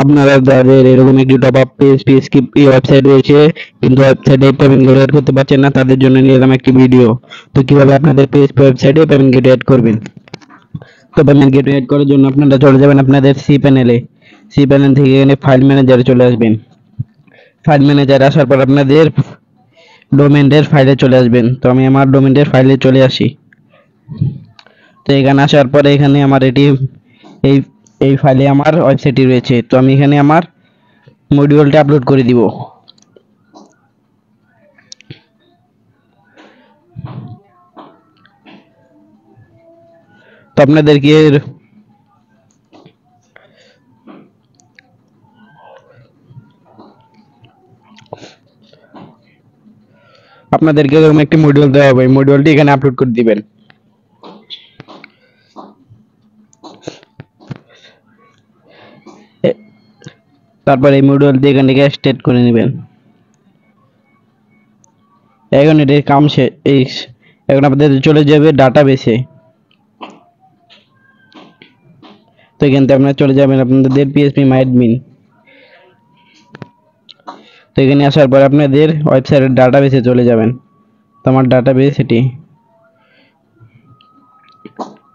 আপনারা যাদের এরকম একটি top up PSP script website রয়েছে কিন্তু ওয়েবসাইটে পেমেন্ট গেটওয়ে অ্যাড করতে পারছেন না, তাদের জন্য নিয়ে এলাম একটি ভিডিও। তো কিভাবে আপনাদের পিএসপি ওয়েবসাইটে পেমেন্ট গেটওয়ে অ্যাড করবেন। তো পেমেন্ট গেটওয়ে অ্যাড করার জন্য আপনারা চলে যাবেন আপনাদের সি প্যানেলে। সি প্যানেল থেকে এখানে ফাইল ম্যানেজারে চলে আসবেন। ফাইল ম্যানেজারে আসার পর আপনাদের ডোমেইনের ফাইলে চলে আসবেন। তো আমি আমার ডোমেইনের ফাইলে চলে আসি। তো এখানে আসার পরে এখানে আমার এই এই ফাইলে আমার ওয়েবসাইটটি রয়েছে। তো আমি এখানে আমার মডিউলটা আপলোড করে দিব। তো আপনাদেরকে এরকম একটি মডিউল দেওয়া হবে, মডিউলটি এখানে আপলোড করে দিবেন। তারপর এই মডিউলটি এখান থেকে স্টার্ট করে নেবেন। এখন এটার কাম শেষ। এখন আপনাদের চলে যাবে ডাটাবেসে। তো এখান থেকে আপনারা চলে যাবেন আপনাদের পিএসপি মাই অ্যাডমিন। তো এখানে আসার পর আপনাদের ওয়েবসাইটের ডাটাবেসে চলে যাবেন। তো আমার ডাটাবেস এটি।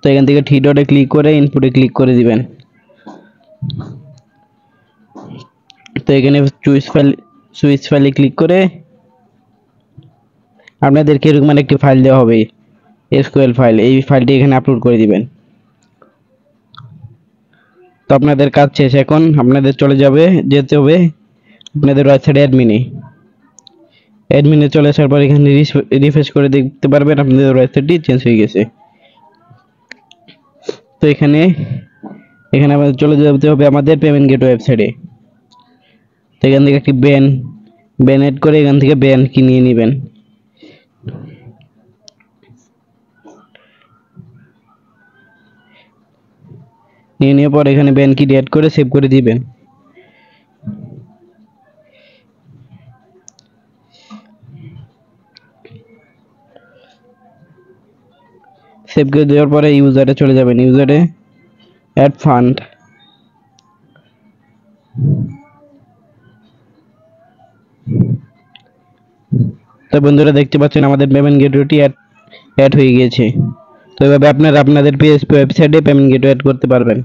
তো এখান থেকে থ্রি ডটে ক্লিক করে ইনপুটে ক্লিক করে দিবেন। তো এখানে সুইচ ফাইলে ক্লিক করে আপনাদেরকে এরকম একটি ফাইল দেওয়া হবে, এসকিউএল ফাইল। এই ফাইলটি এখানে আপলোড করে দিবেন। তো আপনাদের কাজ শেষ। এখন আপনাদের যেতে হবে আপনাদের ওয়েবসাইটে অ্যাডমিনে চলে আসার পর এখানে রিফ্রেশ করে দেখতে পারবেন আপনাদের ওয়েবসাইটটি চেঞ্জ হয়ে গেছে। তো এখানে আমাদের চলে যেতে হবে আমাদের পেমেন্ট গেটওয়ে ওয়েবসাইটে। তো এখান থেকে একটি ব্যান এড করে এখান থেকে ব্যান কি নিয়ে নেবেন। নিয়ে নেওয়ার পর এখানে ব্যান কি অ্যাড করে সেভ করে দিবেন। সেভ করে দেওয়ার পরে ইউজারে চলে যাবেন। ইউজারে অ্যাড ফান্ড। তো বন্ধুরা দেখতে পাচ্ছেন আমাদের পেমেন্ট গেটওয়েটি অ্যাড হয়ে গিয়েছে। তো এভাবে আপনারা আপনাদের পিএসপি ওয়েবসাইটে পেমেন্ট গেটওয়ে অ্যাড করতে পারবেন।